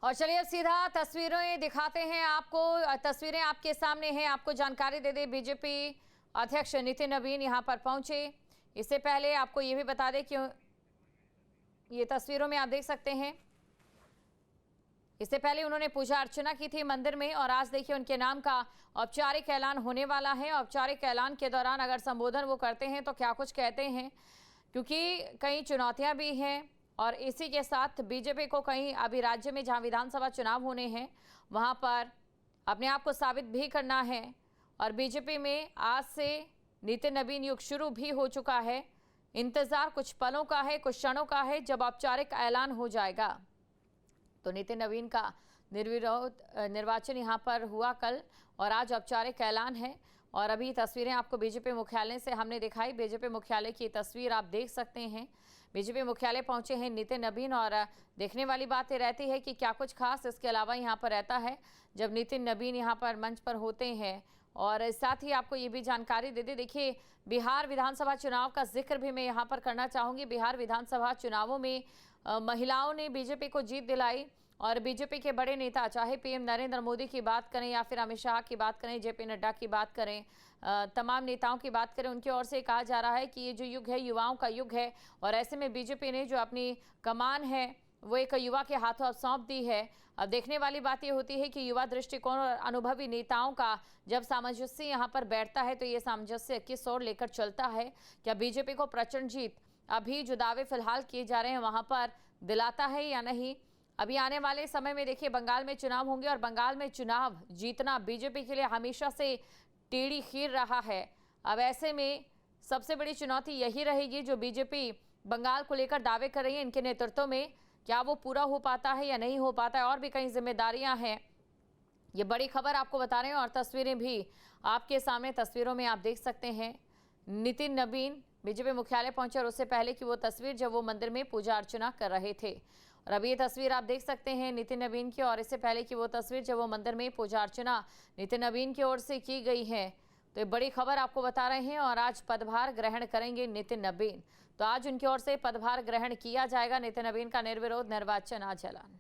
और चलिए अब सीधा तस्वीरें दिखाते हैं आपको। तस्वीरें आपके सामने हैं। आपको जानकारी दे दें, बीजेपी अध्यक्ष नितिन नवीन यहां पर पहुंचे। इससे पहले आपको ये भी बता दें कि ये तस्वीरों में आप देख सकते हैं, इससे पहले उन्होंने पूजा अर्चना की थी मंदिर में और आज देखिए उनके नाम का औपचारिक ऐलान होने वाला है। औपचारिक ऐलान के दौरान अगर संबोधन वो करते हैं तो क्या कुछ कहते हैं, क्योंकि कई चुनौतियां भी हैं और इसी के साथ बीजेपी को कहीं अभी राज्य में जहां विधानसभा चुनाव होने हैं वहां पर अपने आप को साबित भी करना है। और बीजेपी में आज से नितिन नवीन युग शुरू भी हो चुका है। इंतजार कुछ पलों का है, कुछ क्षणों का है, जब औपचारिक ऐलान हो जाएगा। तो नितिन नवीन का निर्विरोध निर्वाचन यहां पर हुआ कल और आज औपचारिक ऐलान है। और अभी तस्वीरें आपको बीजेपी मुख्यालय से हमने दिखाई। बीजेपी मुख्यालय की तस्वीर आप देख सकते हैं। बीजेपी मुख्यालय पहुंचे हैं नितिन नवीन और देखने वाली बात ये रहती है कि क्या कुछ खास इसके अलावा यहां पर रहता है जब नितिन नवीन यहां पर मंच पर होते हैं। और साथ ही आपको ये भी जानकारी दे दे, देखिए बिहार विधानसभा चुनाव का जिक्र भी मैं यहाँ पर करना चाहूँगी। बिहार विधानसभा चुनावों में महिलाओं ने बीजेपी को जीत दिलाई और बीजेपी के बड़े नेता, चाहे पीएम नरेंद्र मोदी की बात करें या फिर अमित शाह की बात करें, जेपी नड्डा की बात करें, तमाम नेताओं की बात करें, उनकी ओर से कहा जा रहा है कि ये जो युग है युवाओं का युग है। और ऐसे में बीजेपी ने जो अपनी कमान है वो एक युवा के हाथों अब सौंप दी है। अब देखने वाली बात ये होती है कि युवा दृष्टिकोण और अनुभवी नेताओं का जब सामंजस्य यहाँ पर बैठता है तो ये सामंजस्य किस ओर लेकर चलता है। क्या बीजेपी को प्रचंड जीत अभी जो दावे फिलहाल किए जा रहे हैं वहां पर दिलाता है या नहीं। अभी आने वाले समय में देखिए बंगाल में चुनाव होंगे और बंगाल में चुनाव जीतना बीजेपी के लिए हमेशा से टेढ़ी खीर रहा है। अब ऐसे में सबसे बड़ी चुनौती यही रहेगी जो बीजेपी बंगाल को लेकर दावे कर रही है इनके नेतृत्व में, क्या वो पूरा हो पाता है या नहीं हो पाता है। और भी कई जिम्मेदारियां हैं, ये बड़ी खबर आपको बता रहे हैं और तस्वीरें भी आपके सामने तस्वीरों में आप देख सकते हैं। नितिन नवीन बीजेपी मुख्यालय पहुंचे और उससे पहले की वो तस्वीर जब वो मंदिर में पूजा अर्चना कर रहे थे। और अभी ये तस्वीर आप देख सकते हैं नितिन नवीन की, और इससे पहले की वो तस्वीर जब वो मंदिर में पूजा अर्चना नितिन नवीन की ओर से की गई है। तो ये बड़ी खबर आपको बता रहे हैं। और आज पदभार ग्रहण करेंगे नितिन नवीन, तो आज उनकी ओर से पदभार ग्रहण किया जाएगा। नितिन नवीन का निर्विरोध निर्वाचन आज ऐलान।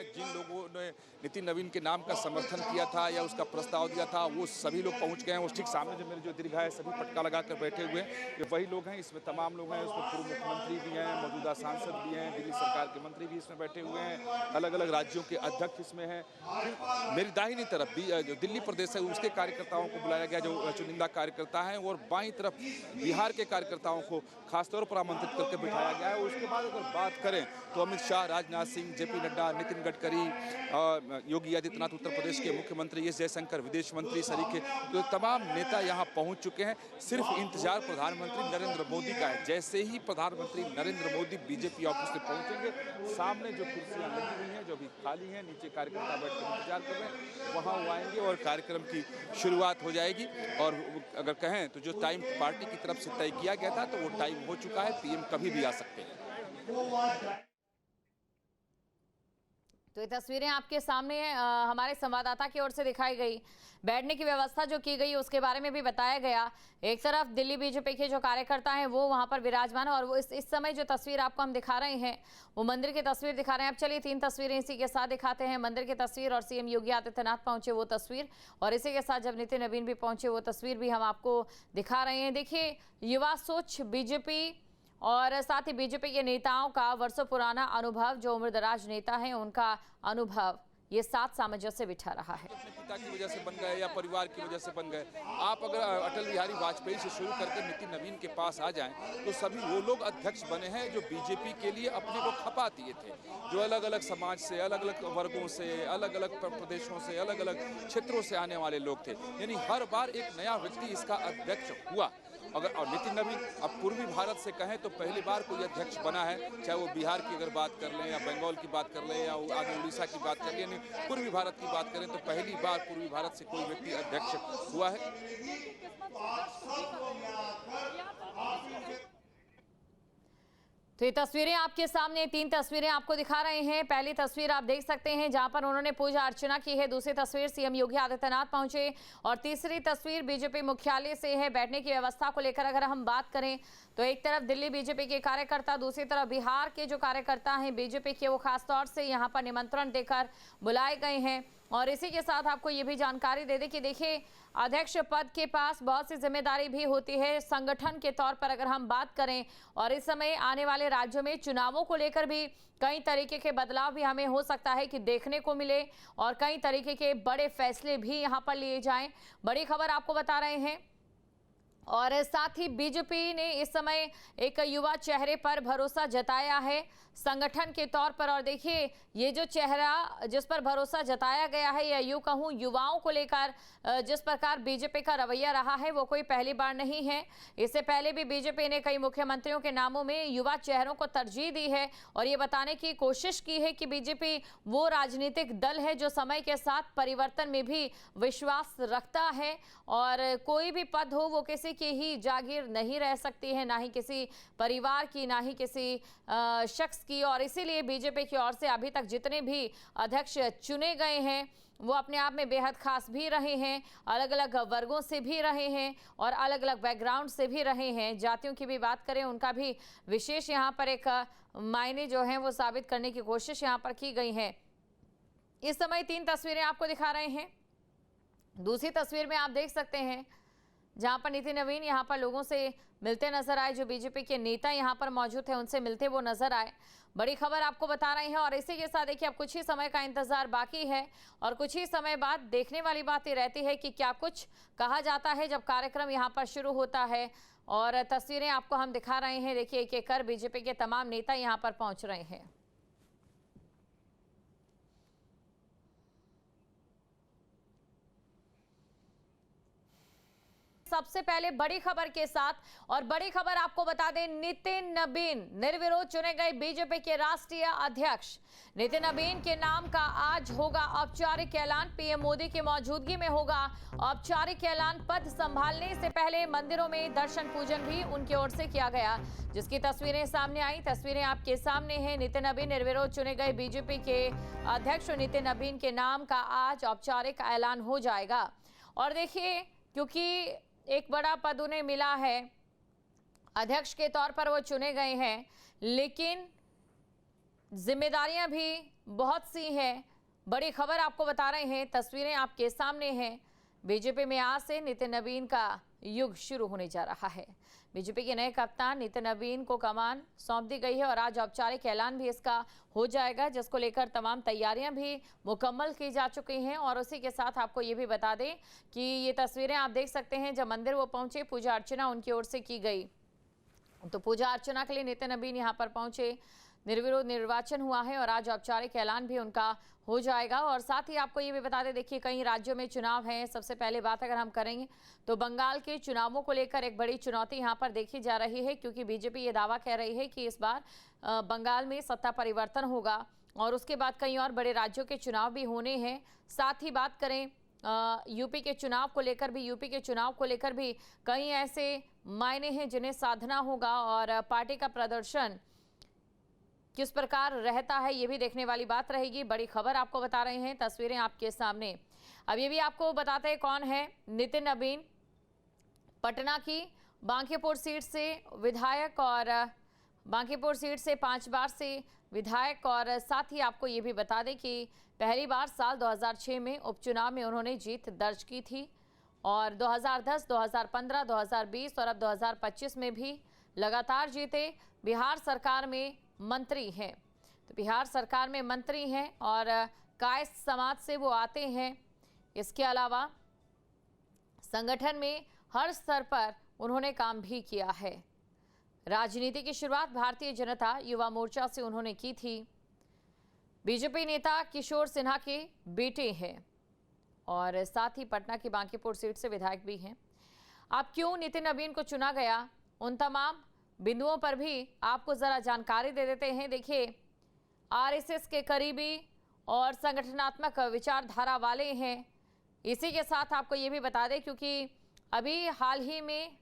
जिन लोगों ने नितिन नवीन के नाम का समर्थन किया था या उसका प्रस्ताव दिया था वो सभी लोग पहुंच गए हैं। वो ठीक सामने जो मेरे जो दीर्घा है सभी पटका लगा कर बैठे हुए हैं, ये वही लोग हैं। इसमें तमाम लोग हैं, उसमें पूर्व मुख्यमंत्री भी हैं, मौजूदा सांसद भी हैं, दिल्ली सरकार के मंत्री भी इसमें बैठे हुए हैं, अलग अलग राज्यों के अध्यक्ष इसमें हैं। मेरी दाहिनी तरफ भी जो दिल्ली प्रदेश है उसके कार्यकर्ताओं को बुलाया गया, जो चुनिंदा कार्यकर्ता हैं, और बाईं तरफ बिहार के कार्यकर्ताओं को खासतौर पर आमंत्रित करके बिठाया गया है। उसके बाद अगर बात करें तो अमित शाह, राजनाथ सिंह, जेपी नड्डा, नितिन गडकरी, योगी आदित्यनाथ उत्तर प्रदेश के मुख्यमंत्री, एस जयशंकर विदेश मंत्री सरीखे, तो तमाम नेता यहां पहुंच चुके हैं। सिर्फ इंतजार प्रधानमंत्री नरेंद्र मोदी का है। जैसे ही प्रधानमंत्री नरेंद्र मोदी बीजेपी ऑफिस से पहुंचेंगे, सामने जो कुर्सियां लगी हुई हैं जो अभी खाली हैं, नीचे कार्यकर्ता बैठकर इंतजार कर रहे हैं, वहां वो आएंगे और कार्यक्रम की शुरुआत हो जाएगी। और अगर कहें तो जो टाइम पार्टी की तरफ से तय किया गया था तो वो टाइम हो चुका है, पीएम कभी भी आ सकते हैं। तो ये तस्वीरें आपके सामने हमारे संवाददाता की ओर से दिखाई गई। बैठने की व्यवस्था जो की गई उसके बारे में भी बताया गया। एक तरफ दिल्ली बीजेपी के जो कार्यकर्ता हैं वो वहां पर विराजमान है और वो इस समय जो तस्वीर आपको हम दिखा रहे हैं वो मंदिर की तस्वीर दिखा रहे हैं। अब चलिए 3 तस्वीरें इसी के साथ दिखाते हैं। मंदिर की तस्वीर और सीएम योगी आदित्यनाथ पहुंचे वो तस्वीर, और इसी के साथ जब नितिन नवीन भी पहुंचे वो तस्वीर भी हम आपको दिखा रहे हैं। देखिए युवा सोच बीजेपी और साथ ही बीजेपी के नेताओं का वर्षों पुराना अनुभव, जो उम्रदराज नेता हैं उनका अनुभव ये साथ सामंजस्य बिठा रहा है। अपने पिता की वजह से बन गए या परिवार की वजह से बन गए। आप अगर अटल बिहारी वाजपेयी से शुरू करके नितिन नवीन के पास आ जाएं तो सभी वो लोग अध्यक्ष बने हैं जो बीजेपी के लिए अपने को खपा दिए थे, जो अलग अलग समाज से, अलग अलग वर्गों से, अलग अलग प्रदेशों से, अलग अलग क्षेत्रों से आने वाले लोग थे। यानी हर बार एक नया व्यक्ति इसका अध्यक्ष हुआ। अगर और नितिन नवीन अब पूर्वी भारत से कहें तो पहली बार कोई अध्यक्ष बना है, चाहे वो बिहार की अगर बात कर लें या बंगाल की बात कर लें या आगे उड़ीसा की बात कर लें, यानी पूर्वी भारत की बात करें तो पहली बार पूर्वी भारत से कोई व्यक्ति अध्यक्ष हुआ है। तो ये तस्वीरें आपके सामने, 3 तस्वीरें आपको दिखा रहे हैं। पहली तस्वीर आप देख सकते हैं जहां पर उन्होंने पूजा अर्चना की है। दूसरी तस्वीर सीएम योगी आदित्यनाथ पहुंचे और तीसरी तस्वीर बीजेपी मुख्यालय से है। बैठने की व्यवस्था को लेकर अगर हम बात करें तो एक तरफ दिल्ली बीजेपी के कार्यकर्ता, दूसरी तरफ बिहार के जो कार्यकर्ता हैं बीजेपी के, वो खासतौर से यहाँ पर निमंत्रण देकर बुलाए गए हैं। और इसी के साथ आपको ये भी जानकारी दे दें कि देखिए, अध्यक्ष पद के पास बहुत सी जिम्मेदारी भी होती है संगठन के तौर पर अगर हम बात करें। और इस समय आने वाले राज्यों में चुनावों को लेकर भी कई तरीके के बदलाव भी हमें हो सकता है कि देखने को मिले और कई तरीके के बड़े फैसले भी यहां पर लिए जाएं। बड़ी खबर आपको बता रहे हैं। और साथ ही बीजेपी ने इस समय एक युवा चेहरे पर भरोसा जताया है संगठन के तौर पर। और देखिए, ये जो चेहरा जिस पर भरोसा जताया गया है, या यूं कहूं युवाओं को लेकर जिस प्रकार बीजेपी का रवैया रहा है, वो कोई पहली बार नहीं है। इससे पहले भी बीजेपी ने कई मुख्यमंत्रियों के नामों में युवा चेहरों को तरजीह दी है और ये बताने की कोशिश की है कि बीजेपी वो राजनीतिक दल है जो समय के साथ परिवर्तन में भी विश्वास रखता है। और कोई भी पद हो वो किसी की ही जागीर नहीं रह सकती है, ना ही किसी परिवार की, ना ही किसी शख्स की। और इसीलिए बीजेपी की ओर से अभी तक जितने भी अध्यक्ष चुने गए हैं वो अपने आप में बेहद खास भी रहे हैं, अलग अलग वर्गों से भी रहे हैं और अलग अलग बैकग्राउंड से भी रहे हैं। जातियों की भी बात करें, उनका भी विशेष यहाँ पर एक मायने जो हैं वो साबित करने की कोशिश यहाँ पर की गई है। इस समय 3 तस्वीरें आपको दिखा रहे हैं। दूसरी तस्वीर में आप देख सकते हैं जहां पर नितिन नवीन यहां पर लोगों से मिलते नजर आए। जो बीजेपी के नेता यहां पर मौजूद थे उनसे मिलते वो नजर आए। बड़ी खबर आपको बता रहे हैं। और इसी के साथ देखिए, अब कुछ ही समय का इंतजार बाकी है और कुछ ही समय बाद देखने वाली बात ये रहती है कि क्या कुछ कहा जाता है जब कार्यक्रम यहां पर शुरू होता है। और तस्वीरें आपको हम दिखा रहे हैं। देखिए, एक एक कर बीजेपी के तमाम नेता यहाँ पर पहुंच रहे हैं। सबसे पहले बड़ी खबर के साथ, और बड़ी खबर आपको बता दें, नितिन नबीन निर्विरोध चुने गए बीजेपी के राष्ट्रीय अध्यक्ष। नितिन नबीन के नाम का आज होगा औपचारिक ऐलान। पीएम मोदी की मौजूदगी में होगा औपचारिक ऐलान। पद संभालने से पहले मंदिरों में दर्शन पूजन भी उनकी ओर से किया गया, जिसकी तस्वीरें सामने आई। तस्वीरें आपके सामने हैं। नितिन नबीन निर्विरोध चुने गए बीजेपी के अध्यक्ष। नितिन नबीन के नाम का आज औपचारिक ऐलान हो जाएगा। और देखिए, क्योंकि एक बड़ा पद उन्हें मिला है, अध्यक्ष के तौर पर वो चुने गए हैं, लेकिन जिम्मेदारियां भी बहुत सी हैं। बड़ी खबर आपको बता रहे हैं, तस्वीरें आपके सामने हैं। बीजेपी में आज से नितिन नबीन का युग शुरू होने जा रहा है। बीजेपी के नए कप्तान नितिन नबीन को कमान सौंप दी गई है और आज औपचारिक ऐलान भी इसका हो जाएगा, जिसको लेकर तमाम तैयारियां भी मुकम्मल की जा चुकी हैं। और उसी के साथ आपको ये भी बता दें कि ये तस्वीरें आप देख सकते हैं, जब मंदिर वो पहुंचे, पूजा अर्चना उनकी ओर से की गई। तो पूजा अर्चना के लिए नितिन नबीन यहाँ पर पहुंचे, निर्विरोध निर्वाचन हुआ है और आज औपचारिक ऐलान भी उनका हो जाएगा। और साथ ही आपको ये भी बता दें, देखिए, कई राज्यों में चुनाव हैं। सबसे पहले बात अगर हम करेंगे तो बंगाल के चुनावों को लेकर एक बड़ी चुनौती यहाँ पर देखी जा रही है, क्योंकि बीजेपी ये दावा कह रही है कि इस बार बंगाल में सत्ता परिवर्तन होगा और उसके बाद कई और बड़े राज्यों के चुनाव भी होने हैं। साथ ही बात करें यूपी के चुनाव को लेकर भी कई ऐसे मायने हैं जिन्हें साधना होगा और पार्टी का प्रदर्शन किस प्रकार रहता है ये भी देखने वाली बात रहेगी। बड़ी खबर आपको बता रहे हैं, तस्वीरें आपके सामने। अब ये भी आपको बताते हैं कौन है नितिन नबीन। पटना की बांकीपुर सीट से विधायक और बांकीपुर सीट से 5 बार से विधायक। और साथ ही आपको ये भी बता दें कि पहली बार साल 2006 में उपचुनाव में उन्होंने जीत दर्ज की थी और 2010, 2015, 2020 और अब 2025 में भी लगातार जीते। बिहार सरकार में मंत्री हैं, तो बिहार सरकार में मंत्री हैं और कायस्थ समाज से वो आते हैं। इसके अलावा संगठन में हर स्तर पर उन्होंने काम भी किया है। राजनीति की शुरुआत भारतीय जनता युवा मोर्चा से उन्होंने की थी। बीजेपी नेता किशोर सिन्हा के बेटे हैं और साथ ही पटना की बांकीपुर सीट से विधायक भी हैं। अब क्यों नितिन नबीन को चुना गया, उन तमाम बिंदुओं पर भी आपको जरा जानकारी दे देते हैं। देखिए, आरएसएस के करीबी और संगठनात्मक विचारधारा वाले हैं। इसी के साथ आपको ये भी बता दें, क्योंकि अभी हाल ही में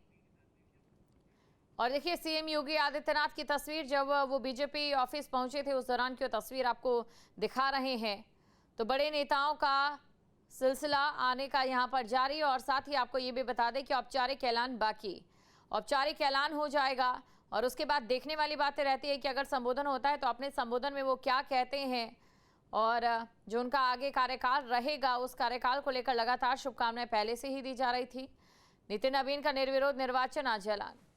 और देखिए सीएम योगी आदित्यनाथ की तस्वीर जब वो बीजेपी ऑफिस पहुंचे थे उस दौरान की तस्वीर आपको दिखा रहे हैं। तो बड़े नेताओं का सिलसिला आने का यहां पर जारी, और साथ ही आपको ये भी बता दें कि औपचारिक ऐलान बाकी, औपचारिक ऐलान हो जाएगा और उसके बाद देखने वाली बातें रहती है कि अगर संबोधन होता है तो अपने संबोधन में वो क्या कहते हैं, और जो उनका आगे कार्यकाल रहेगा उस कार्यकाल को लेकर लगातार शुभकामनाएं पहले से ही दी जा रही थी। नितिन नवीन का निर्विरोध निर्वाचन आज ऐलान।